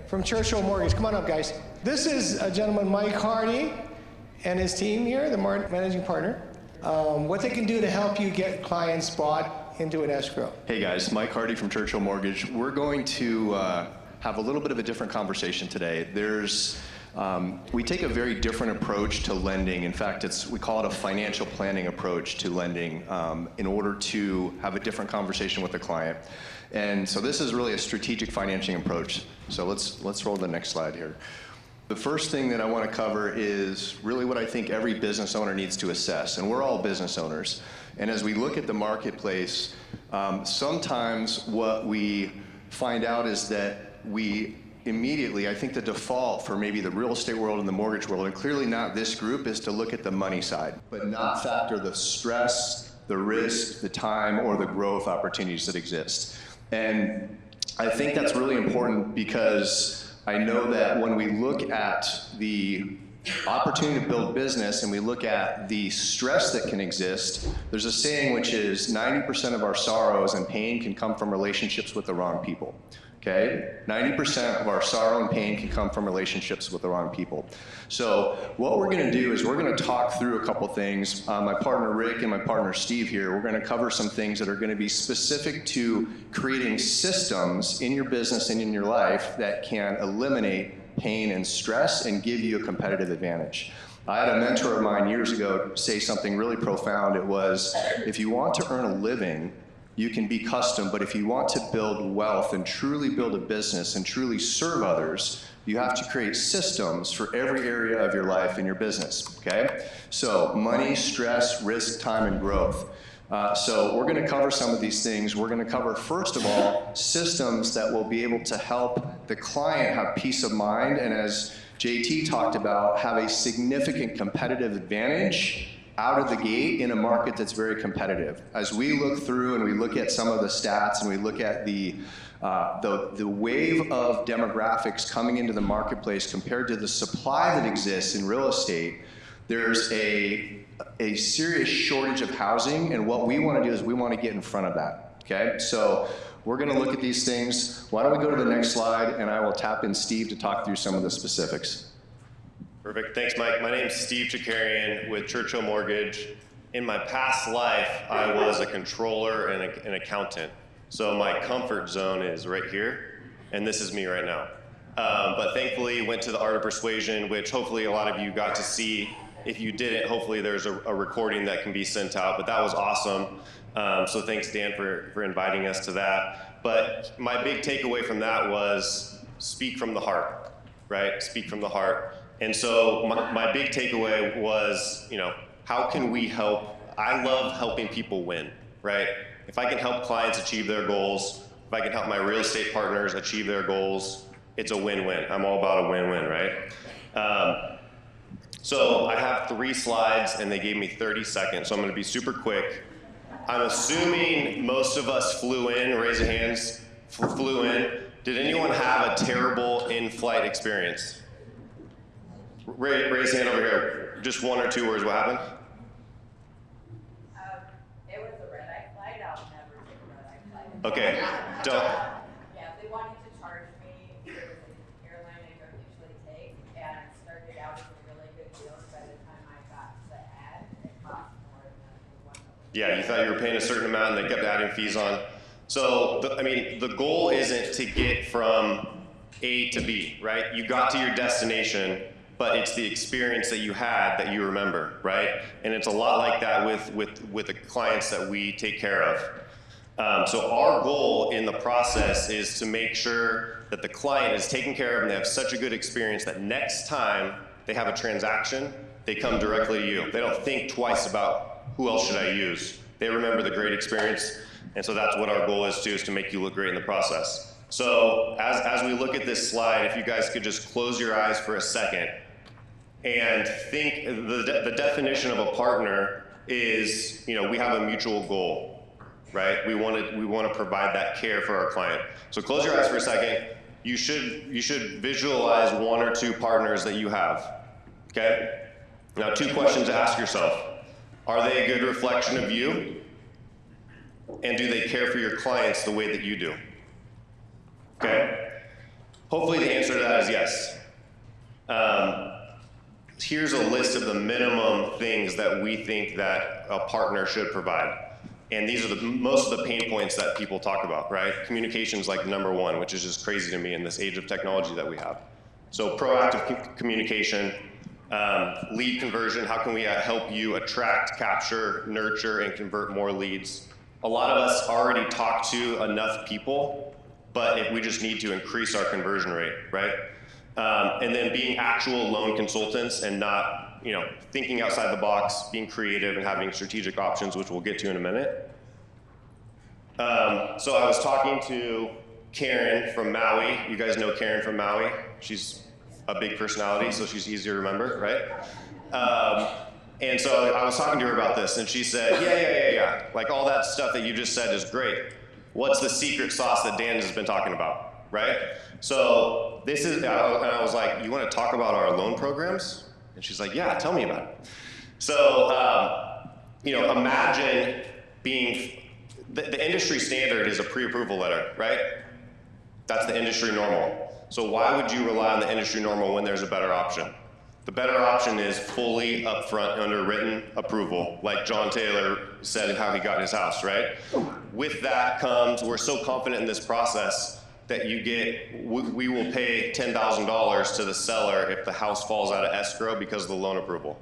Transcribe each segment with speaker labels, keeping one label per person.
Speaker 1: from Churchill Mortgage. Come on up, guys. This is a gentleman, Mike Hardy, and his team here, the managing partner. What they can do to help you get clients bought into an escrow.
Speaker 2: Hey guys, Mike Hardy from Churchill Mortgage. We're going to have a little bit of a different conversation today. We take a very different approach to lending. In fact, we call it a financial planning approach to lending in order to have a different conversation with the client. And so this is really a strategic financing approach. So let's roll the next slide here. The first thing that I want to cover is really what I think every business owner needs to assess, and we're all business owners. And as we look at the marketplace, sometimes what we find out is that we immediately, I think the default for maybe the real estate world and the mortgage world, and clearly not this group, is to look at the money side, but not factor the stress, the risk, the time, or the growth opportunities that exist. And I think that's really important because I know that when we look at the opportunity to build business and we look at the stress that can exist, there's a saying which is 90% of our sorrows and pain can come from relationships with the wrong people. Okay? 90% of our sorrow and pain can come from relationships with the wrong people. So what we're going to do is we're going to talk through a couple things. My partner Rick and my partner Steve here, we're going to cover some things that are going to be specific to creating systems in your business and in your life that can eliminate pain and stress and give you a competitive advantage. I had a mentor of mine years ago say something really profound. It was, if you want to earn a living, you can be custom, but if you want to build wealth and truly build a business and truly serve others, you have to create systems for every area of your life and your business, okay? So money, stress, risk, time, and growth. So we're gonna cover some of these things. We're gonna cover, first of all, systems that will be able to help the client have peace of mind, and as JT talked about, have a significant competitive advantage out of the gate in a market that's very competitive. As we look through and we look at some of the stats and we look at the wave of demographics coming into the marketplace compared to the supply that exists in real estate, there's a serious shortage of housing, and what we want to do is we want to get in front of that, okay? So we're going to look at these things. Why don't we go to the next slide, and I will tap in Steve to talk through some of the specifics.
Speaker 3: Perfect. Thanks, Mike. My name is Steve Chakarian with Churchill Mortgage. In my past life, I was a controller and an accountant. So my comfort zone is right here, and this is me right now. But thankfully, went to the Art of Persuasion, which hopefully a lot of you got to see. If you didn't, hopefully there's a recording that can be sent out, but that was awesome. So thanks, Dan, for inviting us to that. But my big takeaway from that was speak from the heart, right? Speak from the heart. And so my big takeaway was, how can we help? I love helping people win, right? If I can help clients achieve their goals, if I can help my real estate partners achieve their goals, it's a win-win. I'm all about a win-win, right? So I have 3 slides and they gave me 30 seconds, so I'm gonna be super quick. I'm assuming most of us flew in, raise your hands, flew in. Did anyone have a terrible in-flight experience? Raise hand over here. Just 1 or 2 words. What happened?
Speaker 4: It was a red-eye flight. I'll never take a red-eye flight.
Speaker 3: Okay. Don't.
Speaker 4: Yeah, they wanted to charge me. It was an airline I don't usually take, and it started out as a really good deal. By the time I got to the ad, it cost more than the one.
Speaker 3: Yeah, you thought you were paying a certain amount, and they kept adding fees on. So, the goal isn't to get from A to B, right? You got to your destination, but it's the experience that you had that you remember, right? And it's a lot like that with the clients that we take care of. So our goal in the process is to make sure that the client is taken care of and they have such a good experience that next time they have a transaction, they come directly to you. They don't think twice about who else should I use. They remember the great experience, and so that's what our goal is too, is to make you look great in the process. So as we look at this slide, if you guys could just close your eyes for a second and think, the definition of a partner is, we have a mutual goal, right? We want to provide that care for our client. So close your eyes for a second. You should visualize 1 or 2 partners that you have, okay? Now 2 questions to ask yourself. Are they a good reflection of you? And do they care for your clients the way that you do? Okay? Hopefully the answer to guys yes. Here's a list of the minimum things that we think that a partner should provide. And these are most of the pain points that people talk about, right? Communication's like number one, which is just crazy to me in this age of technology that we have. So proactive communication, lead conversion, how can we help you attract, capture, nurture, and convert more leads? A lot of us already talk to enough people, but if we just need to increase our conversion rate, right? And then being actual loan consultants and not, thinking outside the box, being creative and having strategic options, which we'll get to in a minute. So I was talking to Karen from Maui. You guys know Karen from Maui. She's a big personality, so she's easy to remember, right? And so I was talking to her about this, and she said, yeah. Like all that stuff that you just said is great. What's the secret sauce that Dan has been talking about, right? So this is, and I was like, you want to talk about our loan programs? And she's like, yeah, tell me about it. So, imagine being, the industry standard is a pre-approval letter, right? That's the industry normal. So why would you rely on the industry normal when there's a better option? The better option is fully upfront underwritten approval, like John Taylor said how he got his house, right? With that comes, we're so confident in this process that we will pay $10,000 to the seller if the house falls out of escrow because of the loan approval,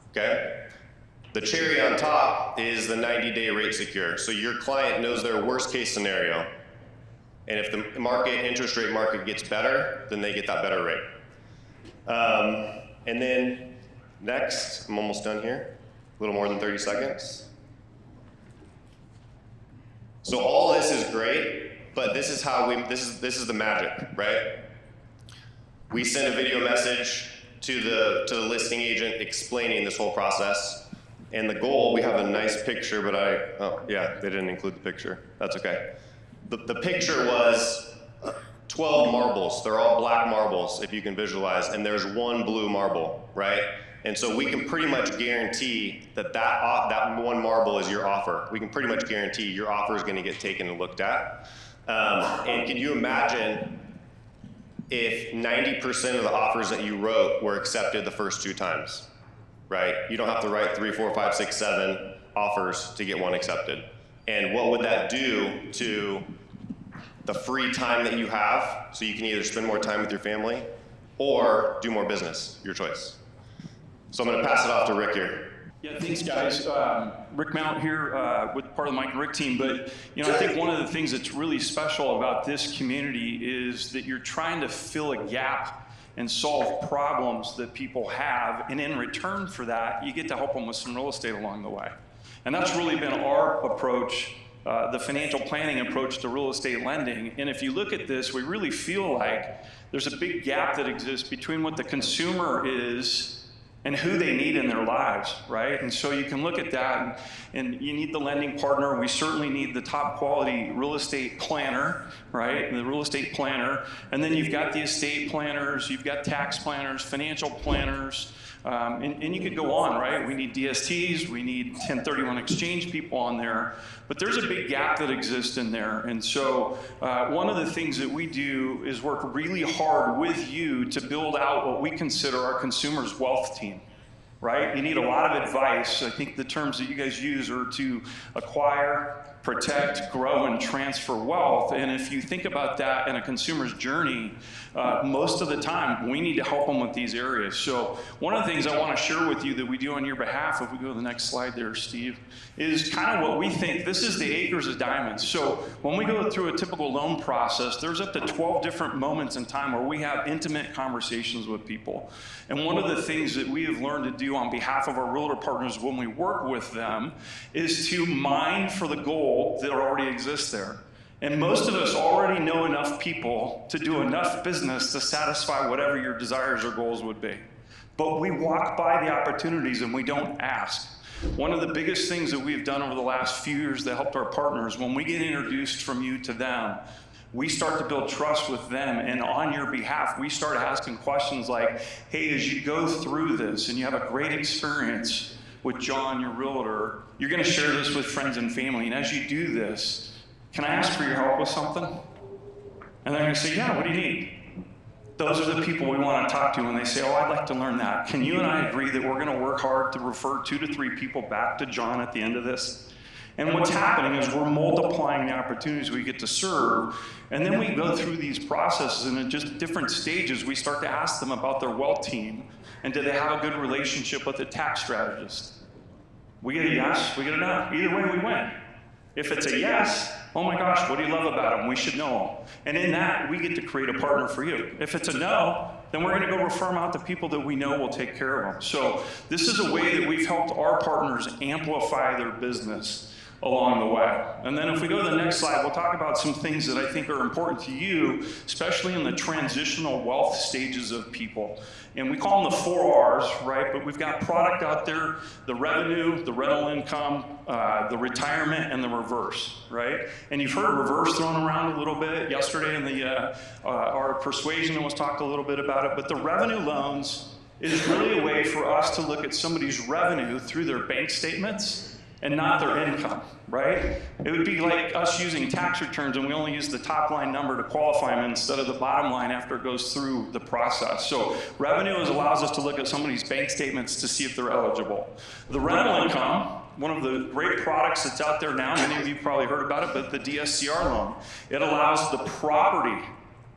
Speaker 3: okay? The cherry on top is the 90-day rate secure. So your client knows their worst case scenario, and if the interest rate market gets better, then they get that better rate. And then next, I'm almost done here, a little more than 30 seconds. So all this is great, but this is how this is the magic, right? We send a video message to the listing agent explaining this whole process. And the goal, we have a nice picture, but they didn't include the picture. That's okay. The picture was 12 marbles. They're all black marbles, if you can visualize, and there's one blue marble, right? And so we can pretty much guarantee that one marble is your offer. We can pretty much guarantee your offer is going to get taken and looked at. And can you imagine if 90% of the offers that you wrote were accepted the first 2 times, right? You don't have to write 3, 4, 5, 6, 7 offers to get one accepted. And what would that do to the free time that you have, so you can either spend more time with your family or do more business, your choice. So I'm going to pass it off to Rick here.
Speaker 5: Yeah, thanks guys. Rick Mount here with part of the Mike and Rick team. But I think one of the things that's really special about this community is that you're trying to fill a gap and solve problems that people have, and in return for that, you get to help them with some real estate along the way. And that's really been our approach, the financial planning approach to real estate lending. And if you look at this, we really feel like there's a big gap that exists between what the consumer is and who they need in their lives, right? And so you can look at that, and you need the lending partner. We certainly need the top quality real estate planner, right? The real estate planner. And then you've got the estate planners, you've got tax planners, financial planners, and you could go on, right? We need DSTs, we need 1031 exchange people on there, but there's a big gap that exists in there. And so one of the things that we do is work really hard with you to build out what we consider our consumers' wealth team, right? You need a lot of advice. I think the terms that you guys use are to acquire, protect, grow, and transfer wealth. And if you think about that in a consumer's journey, most of the time, we need to help them with these areas. So one of the things I want to share with you that we do on your behalf, if we go to the next slide there, Steve, is kind of what we think. This is the acres of diamonds. So when we go through a typical loan process, there's up to 12 different moments in time where we have intimate conversations with people. And one of the things that we have learned to do on behalf of our realtor partners when we work with them is to mine for the goal that already exists there. And most of us already know enough people to do enough business to satisfy whatever your desires or goals would be. But we walk by the opportunities and we don't ask. One of the biggest things that we've done over the last few years that helped our partners, when we get introduced from you to them, we start to build trust with them, and on your behalf, we start asking questions like, hey, as you go through this and you have a great experience with John, your realtor, you're gonna share this with friends and family, and as you do this, can I ask for your help with something? And they're gonna say, yeah, what do you need? those are the people we want to talk to when they say, oh, I'd like to learn that. Can you and I agree that we're going to work hard to refer 2 to 3 people back to John at the end of this? And what's happening is we're multiplying the opportunities we get to serve, and then we go through these processes, and at just different stages, we start to ask them about their wealth team, and do they have a good relationship with a tax strategist? We get a yes, we get a no. Either way, we win. If it's a yes, oh my gosh, what do you love about them? We should know them. And in that, we get to create a partner for you. If it's a no, then we're going to go refer them out to people that we know will take care of them. So this is a way that we've helped our partners amplify their business along the way. And then if we go to the next slide, we'll talk about some things that I think are important to you, especially in the transitional wealth stages of people. And we call them the 4 R's, right? But we've got product out there, the revenue, the rental income, the retirement, and the reverse, right? And you've heard reverse thrown around a little bit yesterday in the our persuasion was talked a little bit about it, but the revenue loans is really a way for us to look at somebody's revenue through their bank statements and not their income, right? It would be like us using tax returns and we only use the top line number to qualify them instead of the bottom line after it goes through the process. So revenue allows us to look at somebody's bank statements to see if they're eligible. The rental income, one of the great products that's out there now, many of you probably heard about it, but the DSCR loan, it allows the property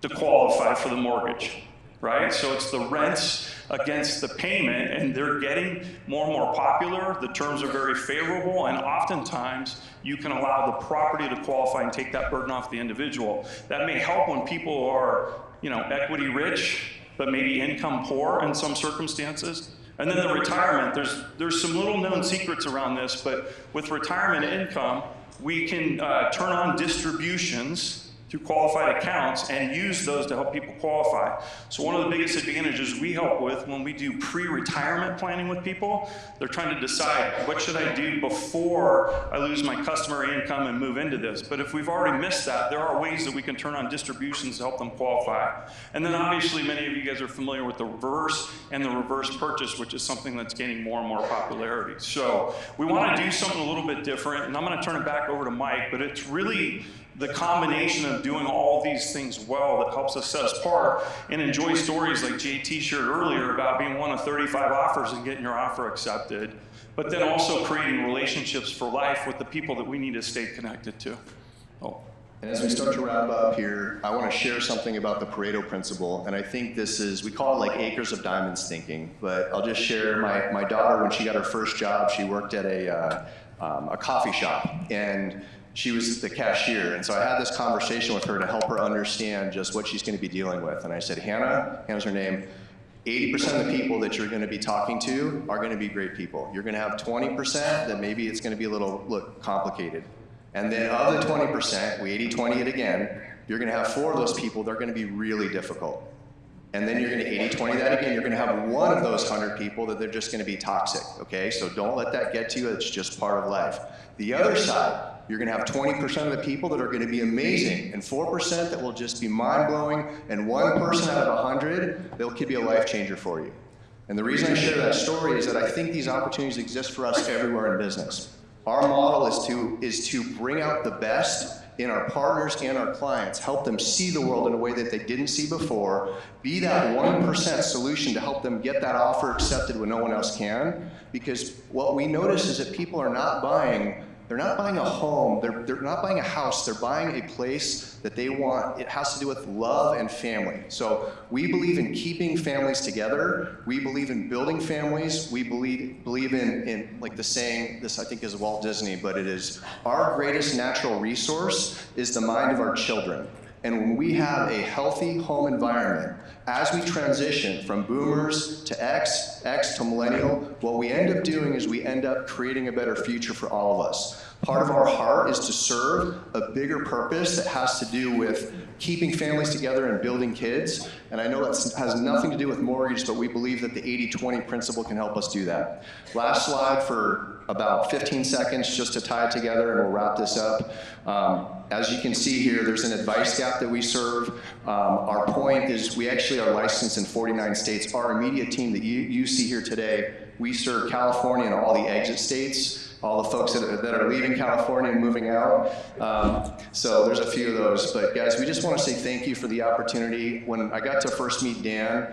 Speaker 5: to qualify for the mortgage, right? So it's the rents against the payment, and they're getting more and more popular. The terms are very favorable, and oftentimes you can allow the property to qualify and take that burden off the individual. That may help when people are, equity rich, but maybe income poor in some circumstances. And then the retirement, there's some little known secrets around this, but with retirement income, we can turn on distributions through qualified accounts and use those to help people qualify. So one of the biggest advantages we help with when we do pre-retirement planning with people, they're trying to decide what should I do before I lose my customer income and move into this. But if we've already missed that, there are ways that we can turn on distributions to help them qualify. And then obviously many of you guys are familiar with the reverse and the reverse purchase, which is something that's gaining more and more popularity. So we want to do something a little bit different, and I'm going to turn it back over to Mike, but it's really the combination of doing all these things well that helps us set us apart and enjoy stories like JT shared earlier about being one of 35 offers and getting your offer accepted, but then also creating relationships for life with the people that we need to stay connected to.
Speaker 2: And as we start to wrap up here, I want to share something about the Pareto principle, and I think this is, we call it like acres of diamonds thinking, but I'll just share my daughter, when she got her first job, she worked at a coffee shop, and she was the cashier, and so I had this conversation with her to help her understand just what she's going to be dealing with. And I said, Hannah's her name, 80% of the people that you're going to be talking to are going to be great people. You're going to have 20% that maybe it's going to be a look complicated. And then of the 20%, we 80-20 it again, you're going to have 4 of those people that are going to be really difficult. And then you're going to 80-20 that again, you're going to have 1 of those 100 people that they're just going to be toxic, okay? So don't let that get to you, it's just part of life. The other side, you're going to have 20% of the people that are going to be amazing, and 4% that will just be mind-blowing, and 1 person out of 100 that could be a life changer for you. And the reason I share that story is that I think these opportunities exist for us everywhere in business. Our model is to bring out the best in our partners and our clients, help them see the world in a way that they didn't see before, be that 1% solution to help them get that offer accepted when no one else can. Because what we notice is that people are not buying, they're not buying a home, they're not buying a house, they're buying a place that they want. It has to do with love and family. So we believe in keeping families together. We believe in building families. We believe in like the saying, this I think is Walt Disney, but it is, our greatest natural resource is the mind of our children. And when we have a healthy home environment, as we transition from boomers to X to millennial, what we end up doing is we end up creating a better future for all of us. Part of our heart is to serve a bigger purpose that has to do with keeping families together and building kids. And I know that has nothing to do with mortgage, but we believe that the 80-20 principle can help us do that. Last slide for about 15 seconds just to tie it together, and we'll wrap this up. As you can see here, there's an advice gap that we serve. Our point is we actually are licensed in 49 states. Our immediate team that you see here today, we serve California and all the exit states. all the folks that are leaving California and moving out. So there's a few of those. But guys, we just want to say thank you for the opportunity. When I got to first meet Dan,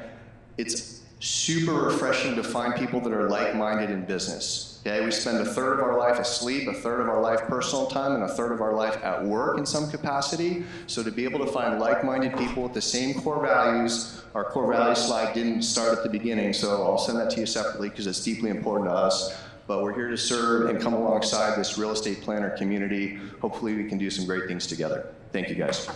Speaker 2: it's super refreshing to find people that are like-minded in business. Okay, we spend a third of our life asleep, a third of our life personal time, and a third of our life at work in some capacity. So to be able to find like-minded people with the same core values, our core value slide didn't start at the beginning, so I'll send that to you separately because it's deeply important to us. But we're here to serve and come alongside this real estate planner community. Hopefully we can do some great things together. Thank you guys.